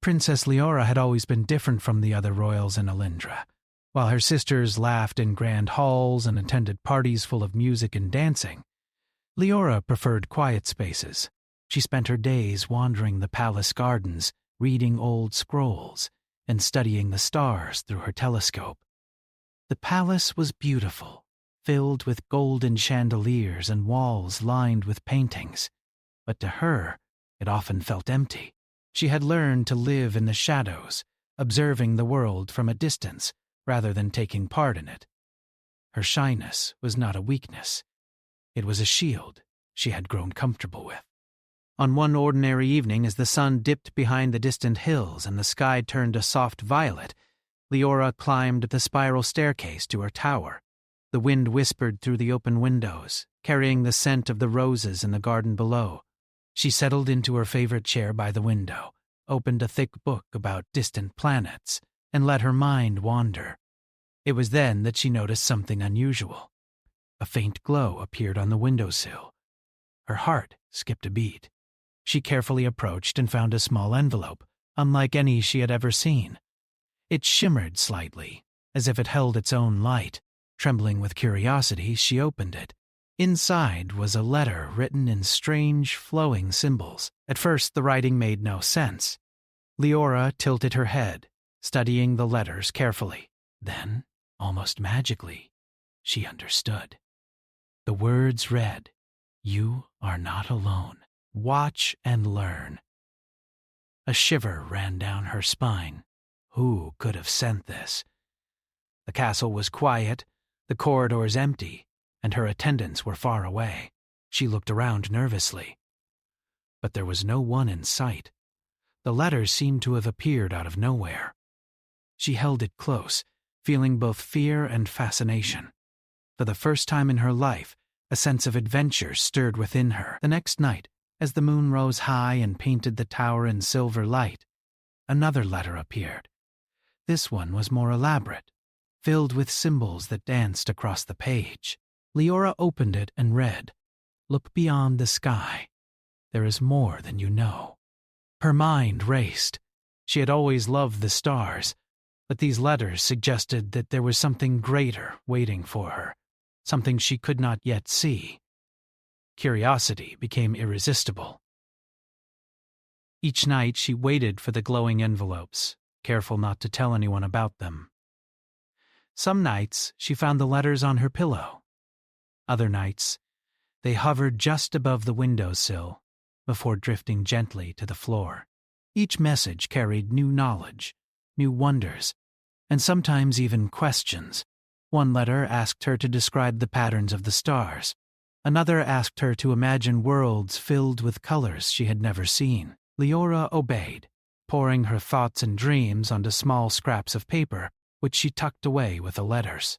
Princess Leora had always been different from the other royals in Alindra. While her sisters laughed in grand halls and attended parties full of music and dancing, Leora preferred quiet spaces. She spent her days wandering the palace gardens, reading old scrolls, and studying the stars through her telescope. The palace was beautiful, filled with golden chandeliers and walls lined with paintings, but to her it often felt empty. She had learned to live in the shadows, observing the world from a distance rather than taking part in it. Her shyness was not a weakness. It was a shield she had grown comfortable with. On one ordinary evening, as the sun dipped behind the distant hills and the sky turned a soft violet, Leora climbed the spiral staircase to her tower. The wind whispered through the open windows, carrying the scent of the roses in the garden below. She settled into her favorite chair by the window, opened a thick book about distant planets, and let her mind wander. It was then that she noticed something unusual. A faint glow appeared on the windowsill. Her heart skipped a beat. She carefully approached and found a small envelope, unlike any she had ever seen. It shimmered slightly, as if it held its own light. Trembling with curiosity, she opened it. Inside was a letter written in strange, flowing symbols. At first, the writing made no sense. Leora tilted her head, studying the letters carefully. Then, almost magically, she understood. The words read, "You are not alone. Watch and learn." A shiver ran down her spine. Who could have sent this? The castle was quiet, the corridors empty, and her attendants were far away. She looked around nervously. But there was no one in sight. The letter seemed to have appeared out of nowhere. She held it close, feeling both fear and fascination. For the first time in her life, a sense of adventure stirred within her. The next night, as the moon rose high and painted the tower in silver light, another letter appeared. This one was more elaborate, filled with symbols that danced across the page. Leora opened it and read, "Look beyond the sky. There is more than you know." Her mind raced. She had always loved the stars, but these letters suggested that there was something greater waiting for her, something she could not yet see. Curiosity became irresistible. Each night she waited for the glowing envelopes, careful not to tell anyone about them. Some nights she found the letters on her pillow. Other nights, they hovered just above the windowsill before drifting gently to the floor. Each message carried new knowledge, new wonders, and sometimes even questions. One letter asked her to describe the patterns of the stars. Another asked her to imagine worlds filled with colors she had never seen. Leora obeyed, pouring her thoughts and dreams onto small scraps of paper, which she tucked away with the letters.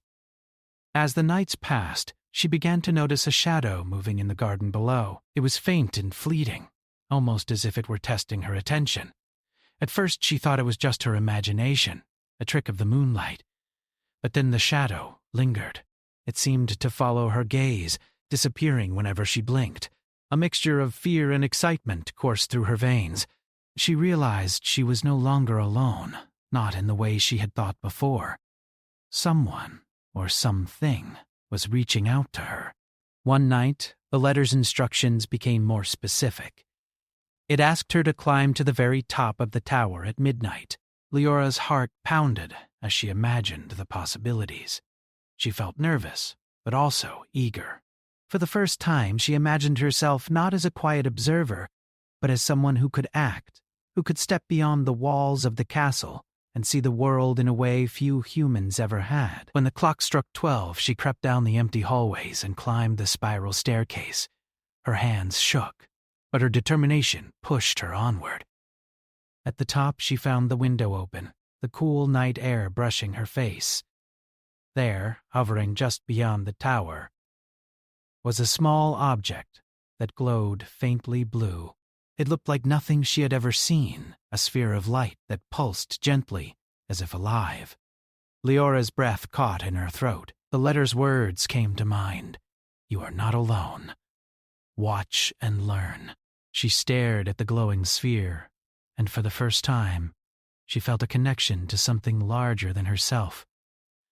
As the nights passed, she began to notice a shadow moving in the garden below. It was faint and fleeting, almost as if it were testing her attention. At first she thought it was just her imagination, a trick of the moonlight. But then the shadow lingered. It seemed to follow her gaze, disappearing whenever she blinked. A mixture of fear and excitement coursed through her veins. She realized she was no longer alone, not in the way she had thought before. Someone, or something, was reaching out to her. One night, the letter's instructions became more specific. It asked her to climb to the very top of the tower at midnight. Leora's heart pounded as she imagined the possibilities. She felt nervous, but also eager. For the first time, she imagined herself not as a quiet observer, but as someone who could act, who could step beyond the walls of the castle and see the world in a way few humans ever had. When the clock struck 12, she crept down the empty hallways and climbed the spiral staircase. Her hands shook, but her determination pushed her onward. At the top, she found the window open, the cool night air brushing her face. There, hovering just beyond the tower, was a small object that glowed faintly blue. It looked like nothing she had ever seen, a sphere of light that pulsed gently, as if alive. Leora's breath caught in her throat. The letter's words came to mind. "You are not alone. Watch and learn." She stared at the glowing sphere, and for the first time, she felt a connection to something larger than herself,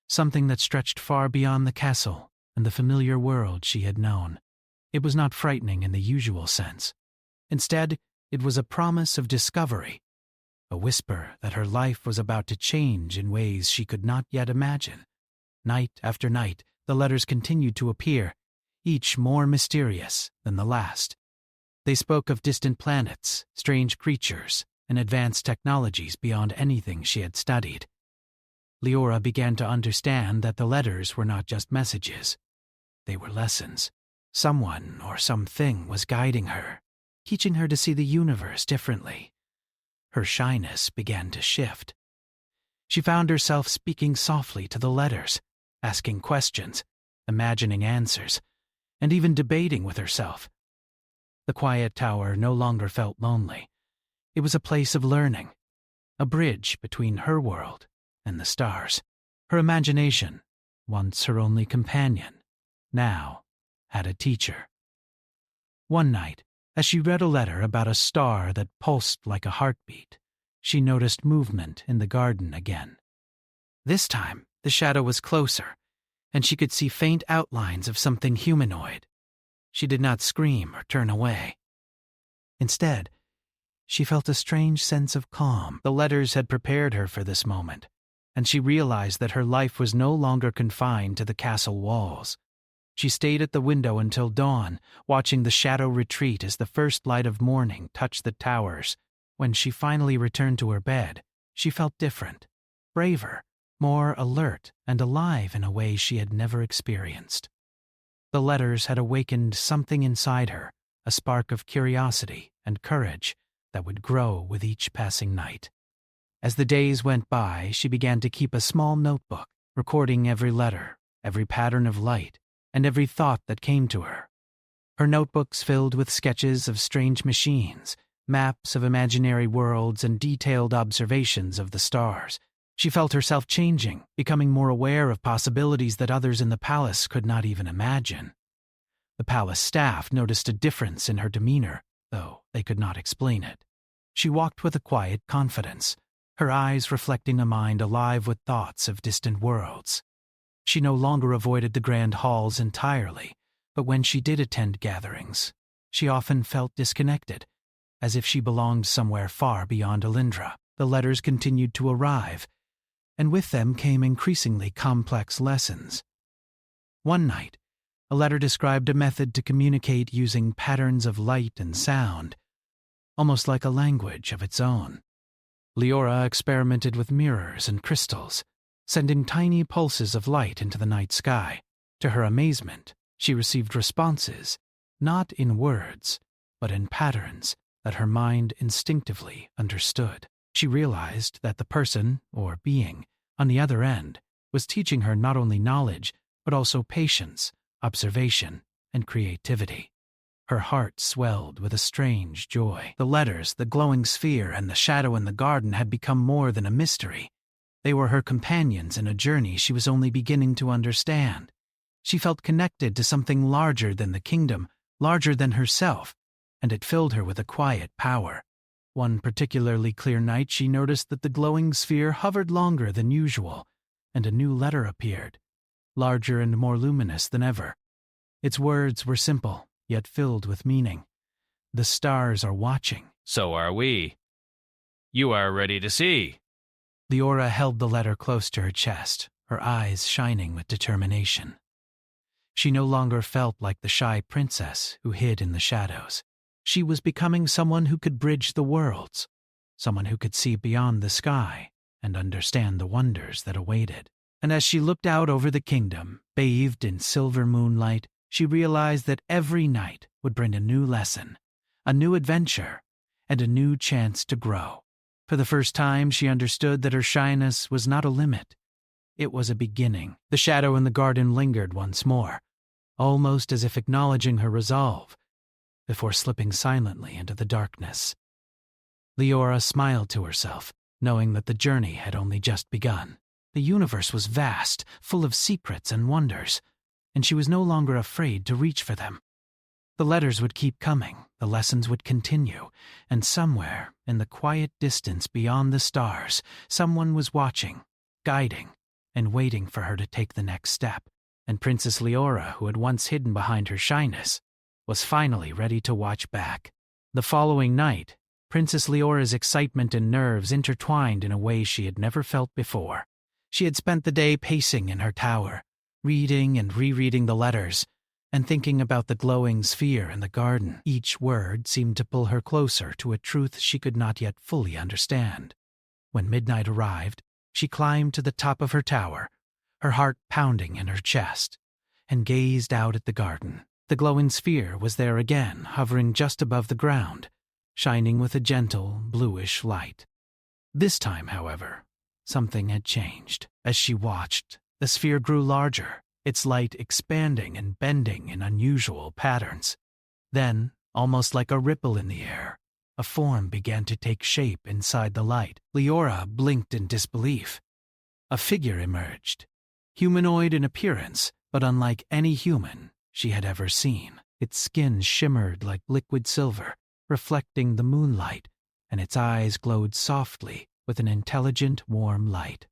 something that stretched far beyond the castle and the familiar world she had known. It was not frightening in the usual sense. Instead, it was a promise of discovery, a whisper that her life was about to change in ways she could not yet imagine. Night after night, the letters continued to appear, each more mysterious than the last. They spoke of distant planets, strange creatures, and advanced technologies beyond anything she had studied. Leora began to understand that the letters were not just messages. They were lessons. Someone or something was guiding her, teaching her to see the universe differently. Her shyness began to shift. She found herself speaking softly to the letters, asking questions, imagining answers, and even debating with herself. The quiet tower no longer felt lonely. It was a place of learning, a bridge between her world and the stars. Her imagination, once her only companion, now had a teacher. One night, as she read a letter about a star that pulsed like a heartbeat, she noticed movement in the garden again. This time, the shadow was closer, and she could see faint outlines of something humanoid. She did not scream or turn away. Instead, she felt a strange sense of calm. The letters had prepared her for this moment, and she realized that her life was no longer confined to the castle walls. She stayed at the window until dawn, watching the shadow retreat as the first light of morning touched the towers. When she finally returned to her bed, she felt different, braver, more alert and alive in a way she had never experienced. The letters had awakened something inside her, a spark of curiosity and courage that would grow with each passing night. As the days went by, she began to keep a small notebook, recording every letter, every pattern of light, and every thought that came to her. Her notebooks filled with sketches of strange machines, maps of imaginary worlds, and detailed observations of the stars. She felt herself changing, becoming more aware of possibilities that others in the palace could not even imagine. The palace staff noticed a difference in her demeanor, though they could not explain it. She walked with a quiet confidence, her eyes reflecting a mind alive with thoughts of distant worlds. She no longer avoided the grand halls entirely, but when she did attend gatherings, she often felt disconnected, as if she belonged somewhere far beyond Alindra. The letters continued to arrive, and with them came increasingly complex lessons. One night, a letter described a method to communicate using patterns of light and sound, almost like a language of its own. Leora experimented with mirrors and crystals, sending tiny pulses of light into the night sky. To her amazement, she received responses, not in words, but in patterns that her mind instinctively understood. She realized that the person, or being, on the other end was teaching her not only knowledge, but also patience, observation, and creativity. Her heart swelled with a strange joy. The letters, the glowing sphere, and the shadow in the garden had become more than a mystery. They were her companions in a journey she was only beginning to understand. She felt connected to something larger than the kingdom, larger than herself, and it filled her with a quiet power. One particularly clear night she noticed that the glowing sphere hovered longer than usual, and a new letter appeared, larger and more luminous than ever. Its words were simple, yet filled with meaning. The stars are watching. So are we. You are ready to see. Leora held the letter close to her chest, her eyes shining with determination. She no longer felt like the shy princess who hid in the shadows. She was becoming someone who could bridge the worlds, someone who could see beyond the sky and understand the wonders that awaited. And as she looked out over the kingdom, bathed in silver moonlight, she realized that every night would bring a new lesson, a new adventure, and a new chance to grow. For the first time, she understood that her shyness was not a limit. It was a beginning. The shadow in the garden lingered once more, almost as if acknowledging her resolve, before slipping silently into the darkness. Leora smiled to herself, knowing that the journey had only just begun. The universe was vast, full of secrets and wonders, and she was no longer afraid to reach for them. The letters would keep coming, the lessons would continue, and somewhere, in the quiet distance beyond the stars, someone was watching, guiding, and waiting for her to take the next step. And Princess Leora, who had once hidden behind her shyness, was finally ready to watch back. The following night, Princess Leora's excitement and nerves intertwined in a way she had never felt before. She had spent the day pacing in her tower, reading and rereading the letters, and thinking about the glowing sphere in the garden. Each word seemed to pull her closer to a truth she could not yet fully understand. When midnight arrived, she climbed to the top of her tower, her heart pounding in her chest, and gazed out at the garden. The glowing sphere was there again, hovering just above the ground, shining with a gentle, bluish light. This time, however, something had changed. As she watched, the sphere grew larger, its light expanding and bending in unusual patterns. Then, almost like a ripple in the air, a form began to take shape inside the light. Leora blinked in disbelief. A figure emerged, humanoid in appearance, but unlike any human she had ever seen. Its skin shimmered like liquid silver, reflecting the moonlight, and its eyes glowed softly with an intelligent, warm light.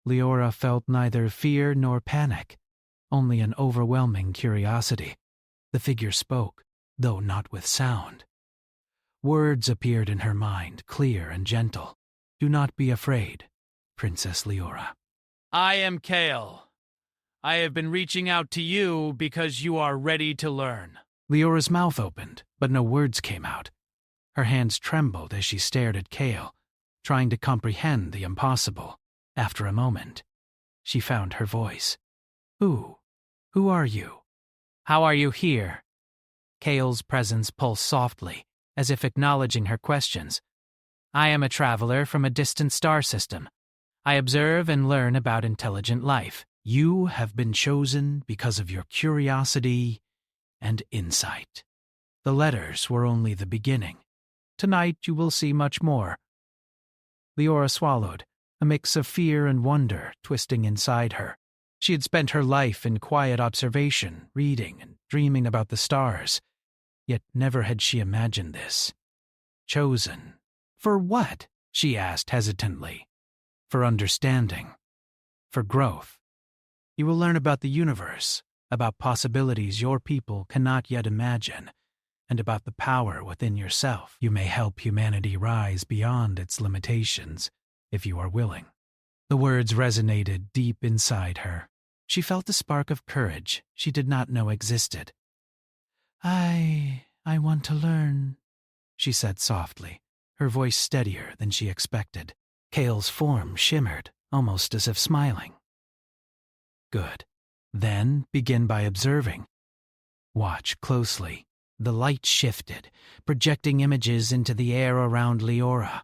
Leora felt neither fear nor panic, only an overwhelming curiosity. The figure spoke, though not with sound. Words appeared in her mind, clear and gentle. "Do not be afraid, Princess Leora. I am Kale. I have been reaching out to you because you are ready to learn." Leora's mouth opened, but no words came out. Her hands trembled as she stared at Kale, trying to comprehend the impossible. After a moment, she found her voice. Who are you? How are you here? Kale's presence pulsed softly, as if acknowledging her questions. I am a traveler from a distant star system. I observe and learn about intelligent life. You have been chosen because of your curiosity and insight. The letters were only the beginning. Tonight you will see much more. Leora swallowed, a mix of fear and wonder twisting inside her. She had spent her life in quiet observation, reading and dreaming about the stars, yet never had she imagined this. Chosen. For what? She asked hesitantly. For understanding. For growth. You will learn about the universe, about possibilities your people cannot yet imagine, and about the power within yourself. You may help humanity rise beyond its limitations, if you are willing. The words resonated deep inside her. She felt a spark of courage she did not know existed. I want to learn, she said softly, her voice steadier than she expected. Kale's form shimmered, almost as if smiling. Good. Then begin by observing. Watch closely. The light shifted, projecting images into the air around Leora.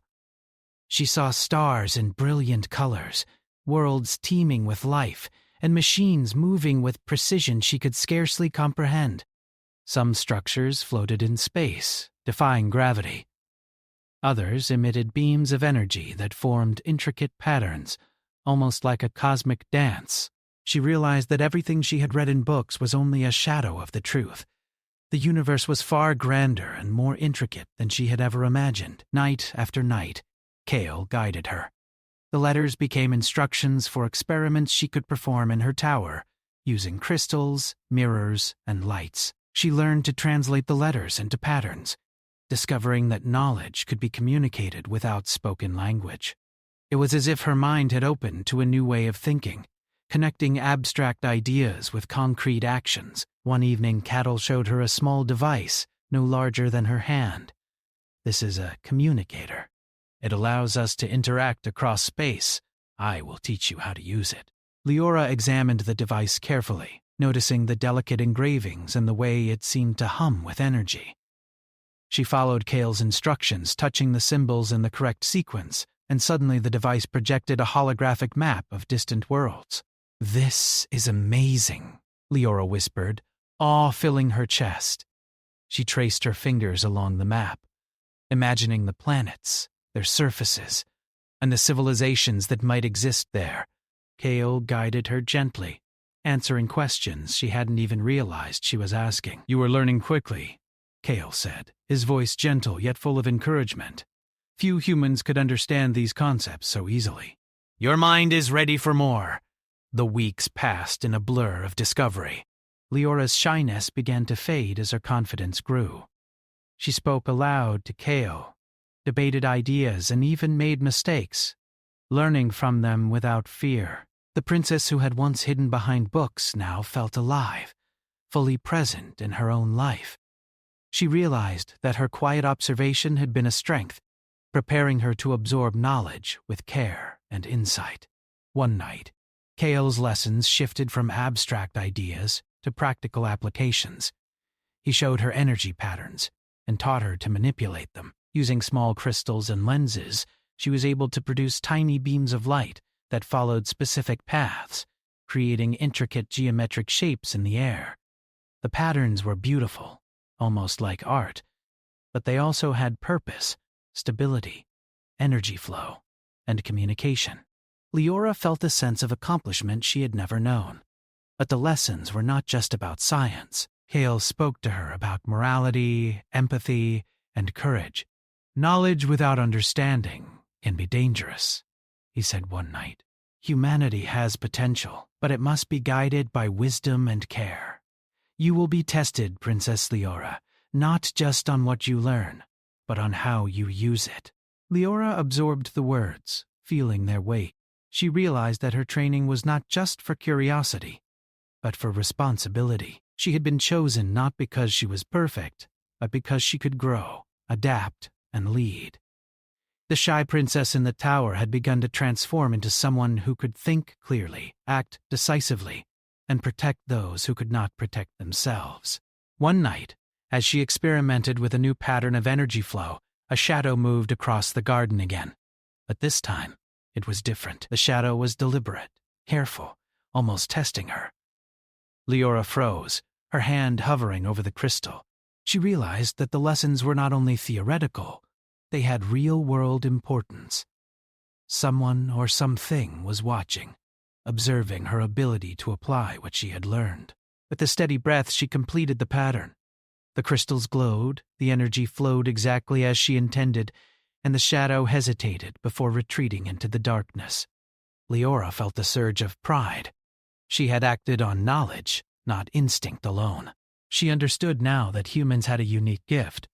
She saw stars in brilliant colors, worlds teeming with life, and machines moving with precision she could scarcely comprehend. Some structures floated in space, defying gravity. Others emitted beams of energy that formed intricate patterns, almost like a cosmic dance. She realized that everything she had read in books was only a shadow of the truth. The universe was far grander and more intricate than she had ever imagined. Night after night, Kale guided her. The letters became instructions for experiments she could perform in her tower, using crystals, mirrors, and lights. She learned to translate the letters into patterns, discovering that knowledge could be communicated without spoken language. It was as if her mind had opened to a new way of thinking, connecting abstract ideas with concrete actions. One evening, Cattle showed her a small device, no larger than her hand. This is a communicator. It allows us to interact across space. I will teach you how to use it. Leora examined the device carefully, noticing the delicate engravings and the way it seemed to hum with energy. She followed Kale's instructions, touching the symbols in the correct sequence, and suddenly the device projected a holographic map of distant worlds. "This is amazing," Leora whispered, awe filling her chest. She traced her fingers along the map, imagining the planets, their surfaces, and the civilizations that might exist there. Kale guided her gently, answering questions she hadn't even realized she was asking. "You are learning quickly. Kale said, his voice gentle yet full of encouragement. Few humans could understand these concepts so easily. Your mind is ready for more. The weeks passed in a blur of discovery. Leora's shyness began to fade as her confidence grew. She spoke aloud to Kale, debated ideas, and even made mistakes, learning from them without fear. The princess who had once hidden behind books now felt alive, fully present in her own life. She realized that her quiet observation had been a strength, preparing her to absorb knowledge with care and insight. One night, Kale's lessons shifted from abstract ideas to practical applications. He showed her energy patterns and taught her to manipulate them. Using small crystals and lenses, she was able to produce tiny beams of light that followed specific paths, creating intricate geometric shapes in the air. The patterns were beautiful, almost like art, but they also had purpose, stability, energy flow, and communication. Leora felt a sense of accomplishment she had never known. But the lessons were not just about science. Kale spoke to her about morality, empathy, and courage. Knowledge without understanding can be dangerous, he said one night. Humanity has potential, but it must be guided by wisdom and care. You will be tested, Princess Leora, not just on what you learn, but on how you use it. Leora absorbed the words, feeling their weight. She realized that her training was not just for curiosity, but for responsibility. She had been chosen not because she was perfect, but because she could grow, adapt, and lead. The shy princess in the tower had begun to transform into someone who could think clearly, act decisively, and protect those who could not protect themselves. One night, as she experimented with a new pattern of energy flow, a shadow moved across the garden again. But this time, it was different. The shadow was deliberate, careful, almost testing her. Leora froze, her hand hovering over the crystal. She realized that the lessons were not only theoretical, they had real-world importance. Someone or something was watching, observing her ability to apply what she had learned. With a steady breath, she completed the pattern. The crystals glowed, the energy flowed exactly as she intended, and the shadow hesitated before retreating into the darkness. Leora felt a surge of pride. She had acted on knowledge, not instinct alone. She understood now that humans had a unique gift,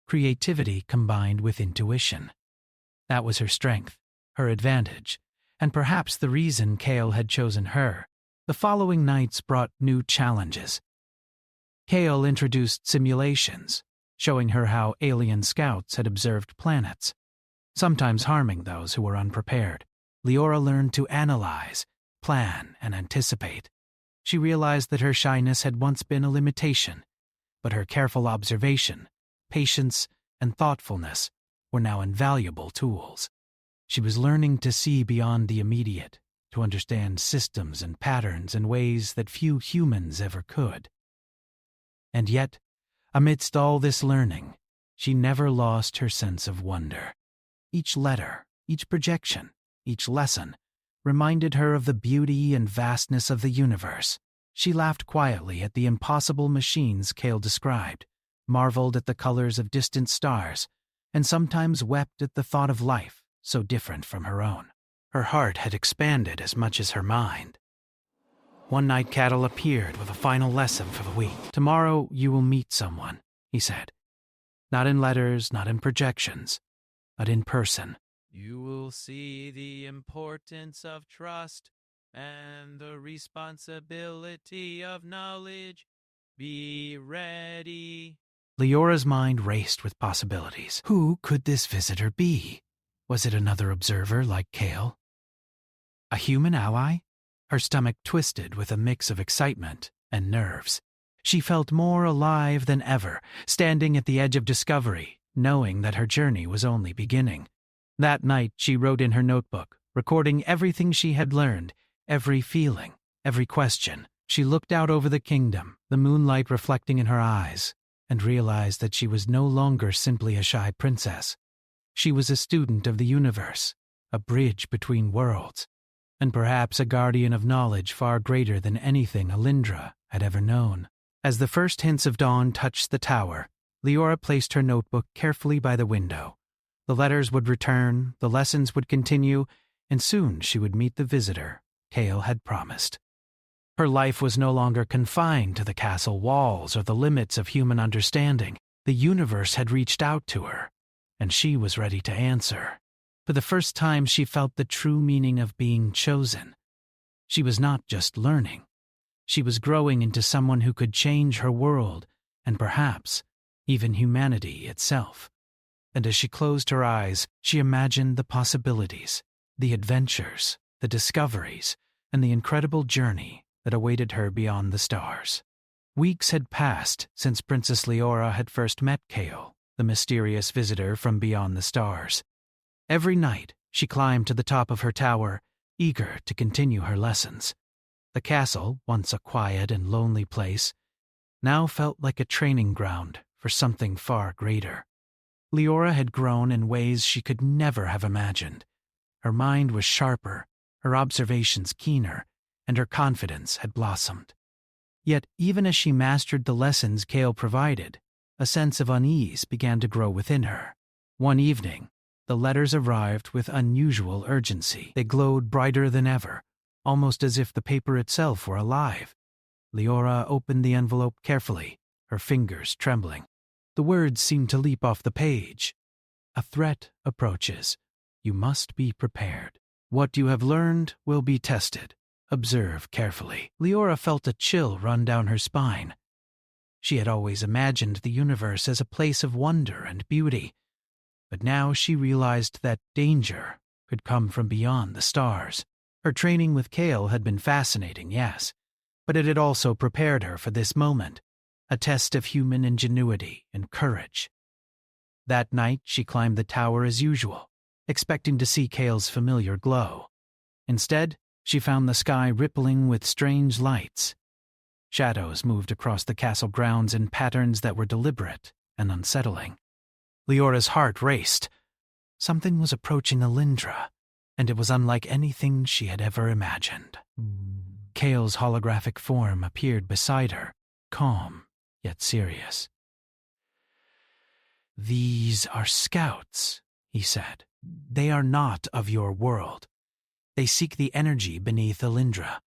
creativity combined with intuition. That was her strength, her advantage, and perhaps the reason Kale had chosen her. The following nights brought new challenges. Kale introduced simulations, showing her how alien scouts had observed planets, sometimes harming those who were unprepared. Leora learned to analyze, plan, and anticipate. She realized that her shyness had once been a limitation, but her careful observation, patience, and thoughtfulness were now invaluable tools. She was learning to see beyond the immediate, to understand systems and patterns in ways that few humans ever could. And yet, amidst all this learning, she never lost her sense of wonder. Each letter, each projection, each lesson reminded her of the beauty and vastness of the universe. She laughed quietly at the impossible machines Kale described, marveled at the colors of distant stars, and sometimes wept at the thought of life so different from her own. Her heart had expanded as much as her mind. One night Cattle appeared with a final lesson for the week. Tomorrow you will meet someone, he said. Not in letters, not in projections, but in person. You will see the importance of trust and the responsibility of knowledge. Be ready. Leora's mind raced with possibilities. Who could this visitor be? Was it another observer like Kale? A human ally? Her stomach twisted with a mix of excitement and nerves. She felt more alive than ever, standing at the edge of discovery, knowing that her journey was only beginning. That night she wrote in her notebook, recording everything she had learned, every feeling, every question. She looked out over the kingdom, the moonlight reflecting in her eyes, and realized that she was no longer simply a shy princess. She was a student of the universe, a bridge between worlds, and perhaps a guardian of knowledge far greater than anything Alindra had ever known. As the first hints of dawn touched the tower, Leora placed her notebook carefully by the window. The letters would return, the lessons would continue, and soon she would meet the visitor Kale had promised. Her life was no longer confined to the castle walls or the limits of human understanding. The universe had reached out to her, and she was ready to answer. For the first time, she felt the true meaning of being chosen. She was not just learning. She was growing into someone who could change her world, and perhaps even humanity itself. And as she closed her eyes, she imagined the possibilities, the adventures, the discoveries, and the incredible journey that awaited her beyond the stars. Weeks had passed since Princess Leora had first met Kale, the mysterious visitor from beyond the stars. Every night, she climbed to the top of her tower, eager to continue her lessons. The castle, once a quiet and lonely place, now felt like a training ground for something far greater. Leora had grown in ways she could never have imagined. Her mind was sharper, her observations keener, and her confidence had blossomed. Yet, even as she mastered the lessons Kale provided, a sense of unease began to grow within her. One evening, the letters arrived with unusual urgency. They glowed brighter than ever, almost as if the paper itself were alive. Leora opened the envelope carefully, her fingers trembling. The words seemed to leap off the page. A threat approaches. You must be prepared. What you have learned will be tested. Observe carefully. Leora felt a chill run down her spine. She had always imagined the universe as a place of wonder and beauty, but now she realized that danger could come from beyond the stars. Her training with Kale had been fascinating, yes, but it had also prepared her for this moment, a test of human ingenuity and courage. That night she climbed the tower as usual, expecting to see Kale's familiar glow. Instead, she found the sky rippling with strange lights. Shadows moved across the castle grounds in patterns that were deliberate and unsettling. Leora's heart raced. Something was approaching Alindra, and it was unlike anything she had ever imagined. Kale's holographic form appeared beside her, calm yet serious. "These are scouts," he said. "They are not of your world. They seek the energy beneath Alindra.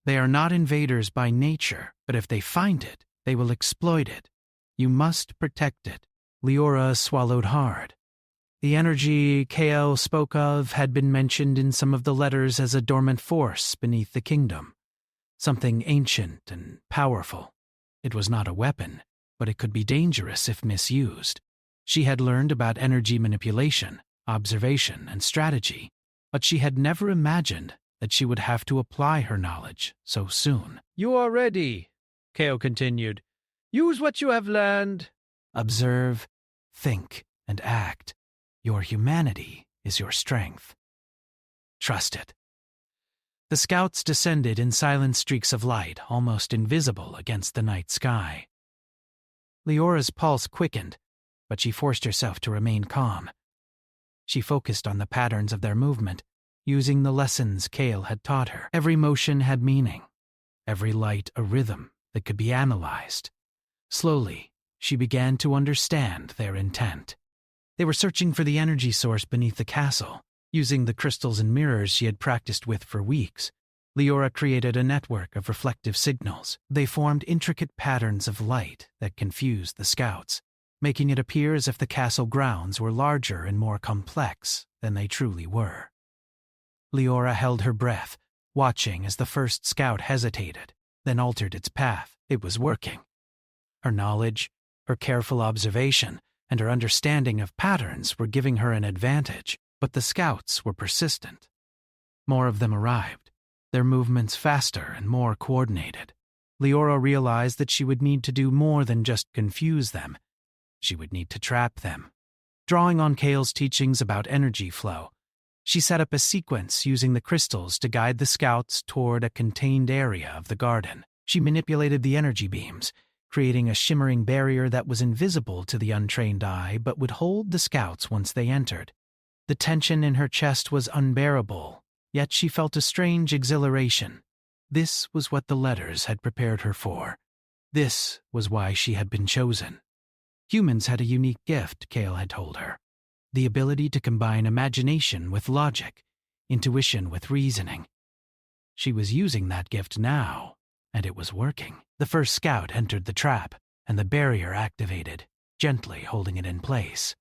They are not invaders by nature, but if they find it, they will exploit it. You must protect it." Leora swallowed hard. The energy Kale spoke of had been mentioned in some of the letters as a dormant force beneath the kingdom, something ancient and powerful. It was not a weapon, but it could be dangerous if misused. She had learned about energy manipulation, observation, and strategy, but she had never imagined that she would have to apply her knowledge so soon. "You are ready," Kale continued. "Use what you have learned. Observe, think, and act. Your humanity is your strength. Trust it." The scouts descended in silent streaks of light, almost invisible against the night sky. Leora's pulse quickened, but she forced herself to remain calm. She focused on the patterns of their movement, using the lessons Kale had taught her. Every motion had meaning, every light a rhythm that could be analyzed. Slowly, she began to understand their intent. They were searching for the energy source beneath the castle. Using the crystals and mirrors she had practiced with for weeks, Leora created a network of reflective signals. They formed intricate patterns of light that confused the scouts, making it appear as if the castle grounds were larger and more complex than they truly were. Leora held her breath, watching as the first scout hesitated, then altered its path. It was working. Her knowledge, her careful observation, and her understanding of patterns were giving her an advantage, but the scouts were persistent. More of them arrived, their movements faster and more coordinated. Leora realized that she would need to do more than just confuse them. She would need to trap them. Drawing on Kale's teachings about energy flow, she set up a sequence using the crystals to guide the scouts toward a contained area of the garden. She manipulated the energy beams, creating a shimmering barrier that was invisible to the untrained eye but would hold the scouts once they entered. The tension in her chest was unbearable, yet she felt a strange exhilaration. This was what the letters had prepared her for. This was why she had been chosen. Humans had a unique gift, Kale had told her. The ability to combine imagination with logic, intuition with reasoning. She was using that gift now, and it was working. The first scout entered the trap, and the barrier activated, gently holding it in place.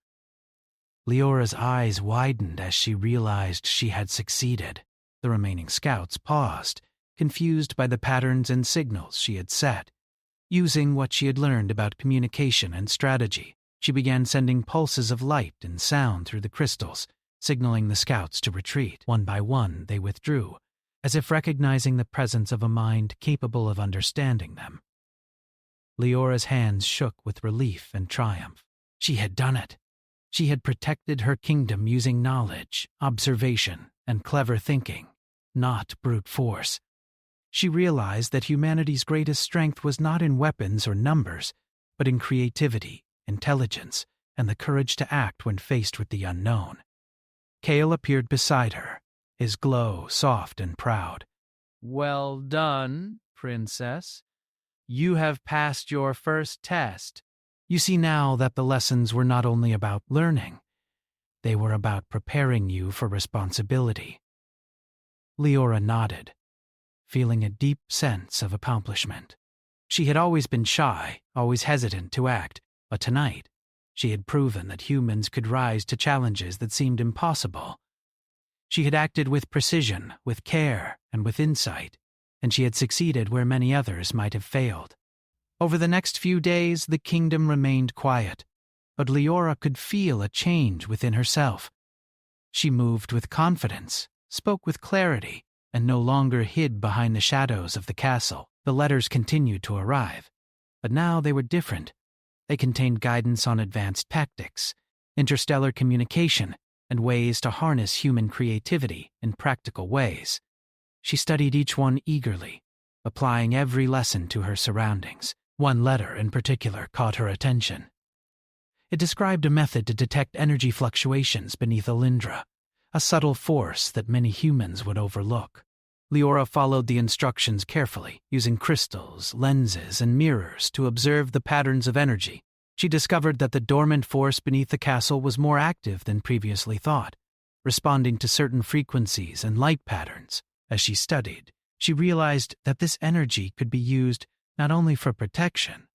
Leora's eyes widened as she realized she had succeeded. The remaining scouts paused, confused by the patterns and signals she had set. Using what she had learned about communication and strategy, she began sending pulses of light and sound through the crystals, signaling the scouts to retreat. One by one, they withdrew, as if recognizing the presence of a mind capable of understanding them. Leora's hands shook with relief and triumph. She had done it. She had protected her kingdom using knowledge, observation, and clever thinking, not brute force. She realized that humanity's greatest strength was not in weapons or numbers, but in creativity, intelligence, and the courage to act when faced with the unknown. Kale appeared beside her, his glow soft and proud. Well done, Princess. You have passed your first test. You see now that the lessons were not only about learning, they were about preparing you for responsibility. Leora nodded, feeling a deep sense of accomplishment. She had always been shy, always hesitant to act, but tonight, she had proven that humans could rise to challenges that seemed impossible. She had acted with precision, with care, and with insight, and she had succeeded where many others might have failed. Over the next few days, the kingdom remained quiet, but Leora could feel a change within herself. She moved with confidence, spoke with clarity, and no longer hid behind the shadows of the castle. The letters continued to arrive, but now they were different. They contained guidance on advanced tactics, interstellar communication, and ways to harness human creativity in practical ways. She studied each one eagerly, applying every lesson to her surroundings. One letter in particular caught her attention. It described a method to detect energy fluctuations beneath Alindra, a subtle force that many humans would overlook. Leora followed the instructions carefully, using crystals, lenses, and mirrors to observe the patterns of energy. She discovered that the dormant force beneath the castle was more active than previously thought, responding to certain frequencies and light patterns. As she studied, she realized that this energy could be used not only for protection,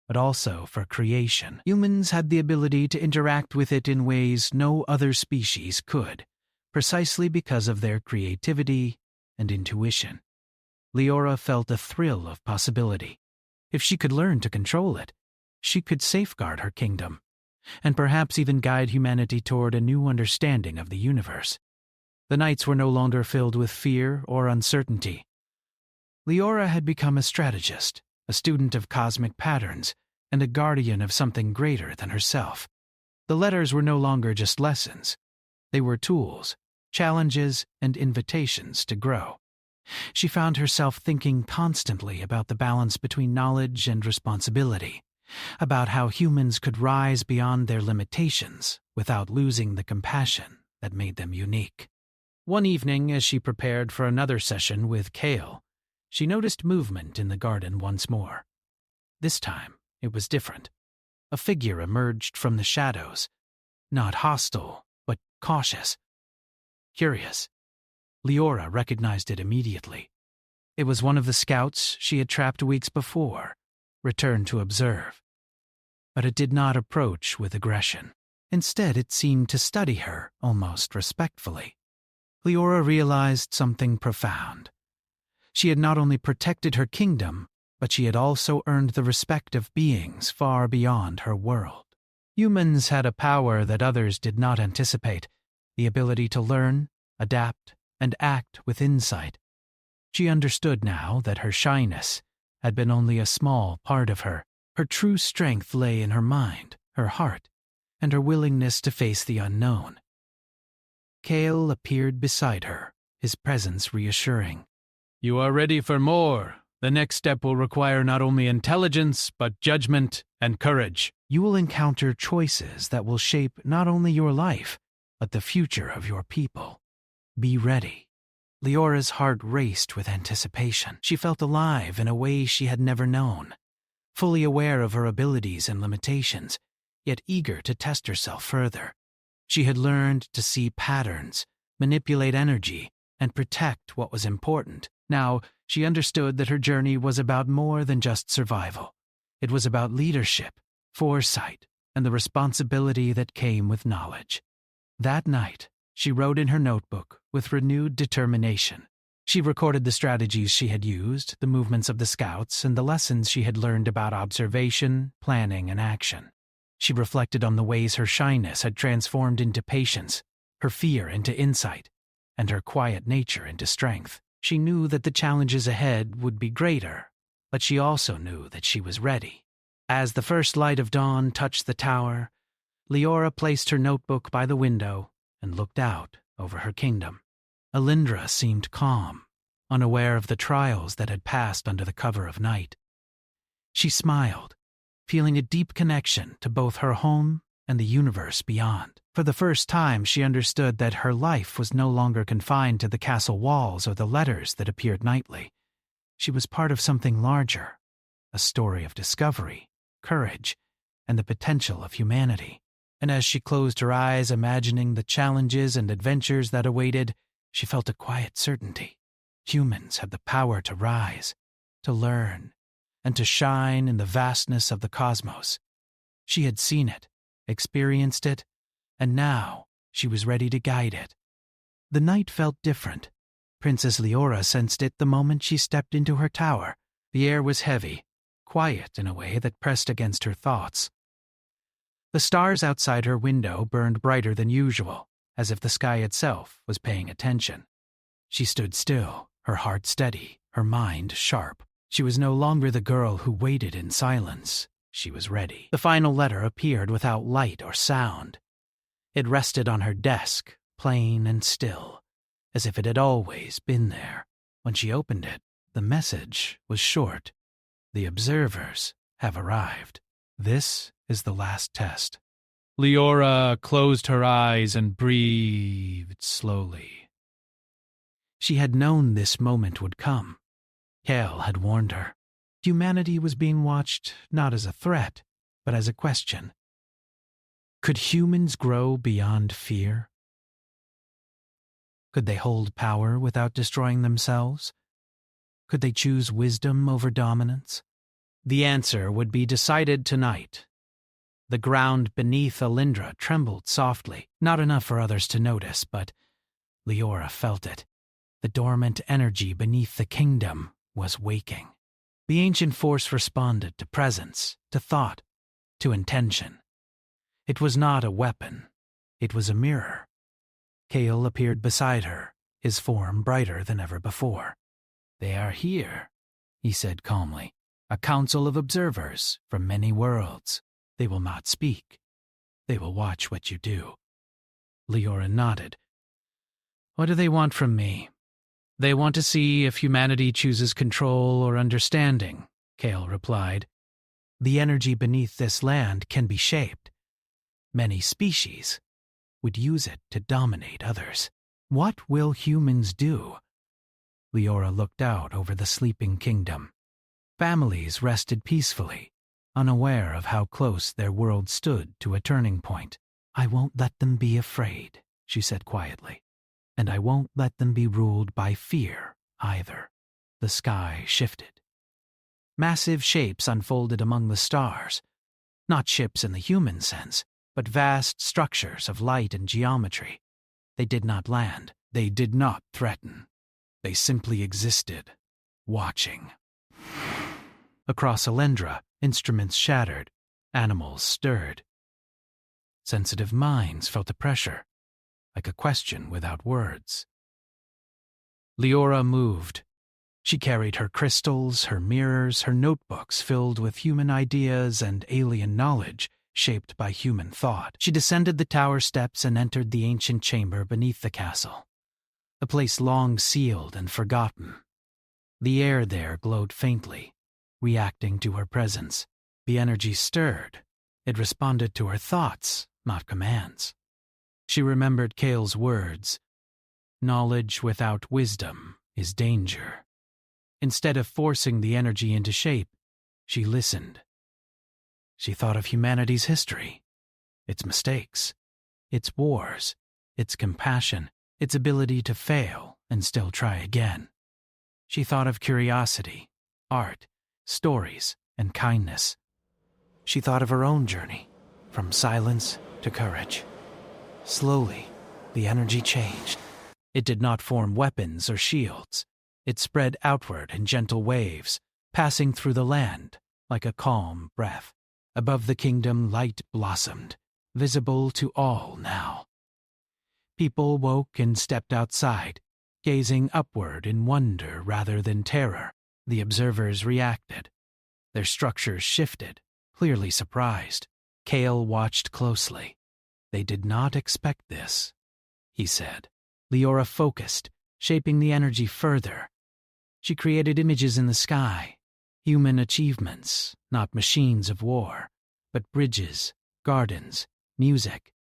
but also for creation. Humans had the ability to interact with it in ways no other species could, precisely because of their creativity and intuition. Leora felt a thrill of possibility. If she could learn to control it, she could safeguard her kingdom, and perhaps even guide humanity toward a new understanding of the universe. The nights were no longer filled with fear or uncertainty. Leora had become a strategist, a student of cosmic patterns, and a guardian of something greater than herself. The letters were no longer just lessons. They were tools, challenges, and invitations to grow. She found herself thinking constantly about the balance between knowledge and responsibility, about how humans could rise beyond their limitations without losing the compassion that made them unique. One evening, as she prepared for another session with Kale, she noticed movement in the garden once more. This time, it was different. A figure emerged from the shadows, not hostile, but cautious. Curious. Leora recognized it immediately. It was one of the scouts she had trapped weeks before, returned to observe. But it did not approach with aggression. Instead, it seemed to study her almost respectfully. Leora realized something profound. She had not only protected her kingdom, but she had also earned the respect of beings far beyond her world. Humans had a power that others did not anticipate, the ability to learn, adapt, and act with insight. She understood now that her shyness had been only a small part of her. Her true strength lay in her mind, her heart, and her willingness to face the unknown. Kale appeared beside her, his presence reassuring. You are ready for more. The next step will require not only intelligence, but judgment and courage. You will encounter choices that will shape not only your life, but the future of your people. Be ready. Leora's heart raced with anticipation. She felt alive in a way she had never known. Fully aware of her abilities and limitations, yet eager to test herself further. She had learned to see patterns, manipulate energy, and protect what was important. Now, she understood that her journey was about more than just survival. It was about leadership, foresight, and the responsibility that came with knowledge. That night, she wrote in her notebook with renewed determination. She recorded the strategies she had used, the movements of the scouts, and the lessons she had learned about observation, planning, and action. She reflected on the ways her shyness had transformed into patience, her fear into insight, and her quiet nature into strength. She knew that the challenges ahead would be greater, but she also knew that she was ready. As the first light of dawn touched the tower, Leora placed her notebook by the window and looked out over her kingdom. Alindra seemed calm, unaware of the trials that had passed under the cover of night. She smiled, feeling a deep connection to both her home and the universe beyond. For the first time, she understood that her life was no longer confined to the castle walls or the letters that appeared nightly. She was part of something larger, a story of discovery, courage, and the potential of humanity. And as she closed her eyes, imagining the challenges and adventures that awaited, she felt a quiet certainty. Humans have the power to rise, to learn, and to shine in the vastness of the cosmos. She had seen it, experienced it, and now she was ready to guide it. The night felt different. Princess Leora sensed it the moment she stepped into her tower. The air was heavy, quiet in a way that pressed against her thoughts. The stars outside her window burned brighter than usual, as if the sky itself was paying attention. She stood still, her heart steady, her mind sharp. She was no longer the girl who waited in silence. She was ready. The final letter appeared without light or sound. It rested on her desk, plain and still, as if it had always been there. When she opened it, the message was short. The observers have arrived. This is the last test. Leora closed her eyes and breathed slowly. She had known this moment would come. Kale had warned her. Humanity was being watched not as a threat, but as a question. Could humans grow beyond fear? Could they hold power without destroying themselves? Could they choose wisdom over dominance? The answer would be decided tonight. The ground beneath Alindra trembled softly, not enough for others to notice, but Leora felt it. The dormant energy beneath the kingdom was waking. The ancient force responded to presence, to thought, to intention. It was not a weapon. It was a mirror. Kale appeared beside her, his form brighter than ever before. "They are here," he said calmly. "A council of observers from many worlds. They will not speak. They will watch what you do." Leora nodded. "What do they want from me?" "They want to see if humanity chooses control or understanding," Kale replied. "The energy beneath this land can be shaped. Many species would use it to dominate others. What will humans do?" Leora looked out over the sleeping kingdom. Families rested peacefully, unaware of how close their world stood to a turning point. "I won't let them be afraid," she said quietly. "And I won't let them be ruled by fear either." The sky shifted. Massive shapes unfolded among the stars. Not ships in the human sense, but vast structures of light and geometry. They did not land. They did not threaten. They simply existed, watching. Across Alindra, instruments shattered, animals stirred. Sensitive minds felt the pressure, like a question without words. Leora moved. She carried her crystals, her mirrors, her notebooks filled with human ideas and alien knowledge shaped by human thought. She descended the tower steps and entered the ancient chamber beneath the castle, a place long sealed and forgotten. The air there glowed faintly, reacting to her presence. The energy stirred. It responded to her thoughts, not commands. She remembered Kale's words, "Knowledge without wisdom is danger." Instead of forcing the energy into shape, she listened. She thought of humanity's history, its mistakes, its wars, its compassion, its ability to fail and still try again. She thought of curiosity, art, stories, and kindness. She thought of her own journey, from silence to courage. Slowly, the energy changed. It did not form weapons or shields. It spread outward in gentle waves, passing through the land like a calm breath. Above the kingdom, light blossomed, visible to all now. People woke and stepped outside, gazing upward in wonder rather than terror. The observers reacted. Their structures shifted, clearly surprised. Kale watched closely. They did not expect this, he said. Leora focused, shaping the energy further. She created images in the sky, human achievements, not machines of war, but bridges, gardens, music,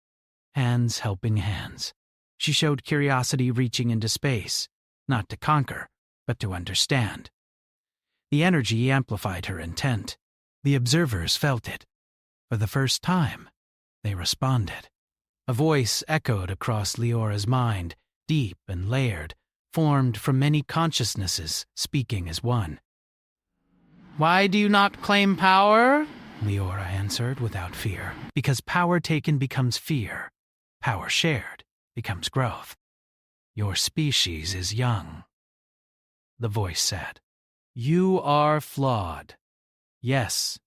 hands helping hands. She showed curiosity reaching into space, not to conquer, but to understand. The energy amplified her intent. The observers felt it. For the first time, they responded. A voice echoed across Leora's mind, deep and layered, formed from many consciousnesses speaking as one. Why do you not claim power? Leora answered without fear. Because power taken becomes fear. Power shared becomes growth. Your species is young, the voice said. You are flawed. Yes,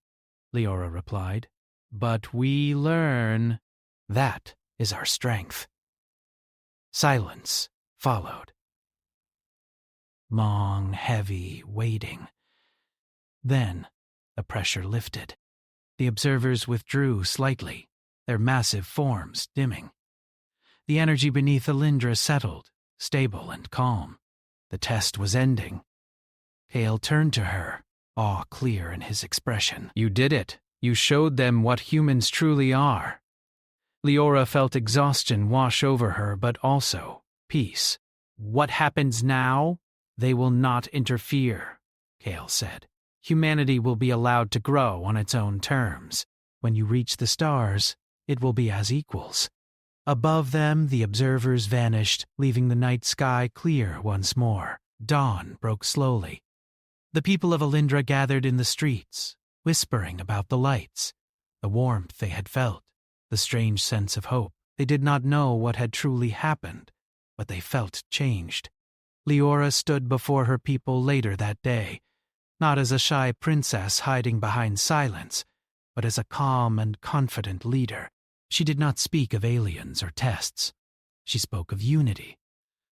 Leora replied, but we learn. That is our strength. Silence followed. Long, heavy waiting. Then the pressure lifted. The observers withdrew slightly, their massive forms dimming. The energy beneath Alindra settled, stable and calm. The test was ending. Kale turned to her, awe clear in his expression. You did it. You showed them what humans truly are. Leora felt exhaustion wash over her, but also peace. What happens now? They will not interfere, Kale said. Humanity will be allowed to grow on its own terms. When you reach the stars, it will be as equals. Above them, the observers vanished, leaving the night sky clear once more. Dawn broke slowly. The people of Alindra gathered in the streets, whispering about the lights, the warmth they had felt, the strange sense of hope. They did not know what had truly happened, but they felt changed. Leora stood before her people later that day, not as a shy princess hiding behind silence, but as a calm and confident leader. She did not speak of aliens or tests. She spoke of unity,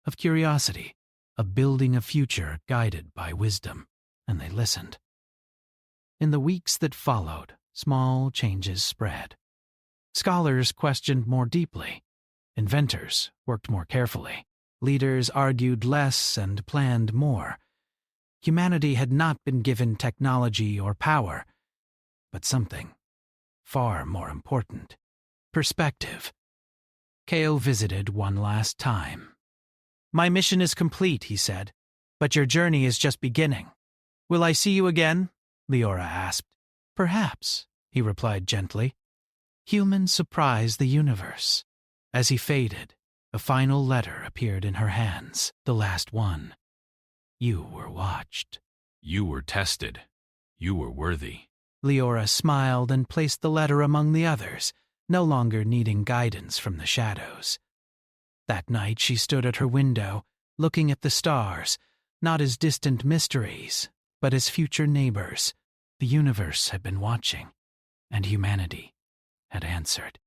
of curiosity, of building a future guided by wisdom, and they listened. In the weeks that followed, small changes spread. Scholars questioned more deeply. Inventors worked more carefully. Leaders argued less and planned more. Humanity had not been given technology or power, but something far more important. Perspective. Kale visited one last time. My mission is complete, he said, but your journey is just beginning. Will I see you again? Leora asked. Perhaps, he replied gently. Humans surprise the universe. As he faded, a final letter appeared in her hands, the last one. You were watched. You were tested. You were worthy. Leora smiled and placed the letter among the others, no longer needing guidance from the shadows. That night she stood at her window, looking at the stars, not as distant mysteries, but as future neighbors. The universe had been watching, and humanity had answered.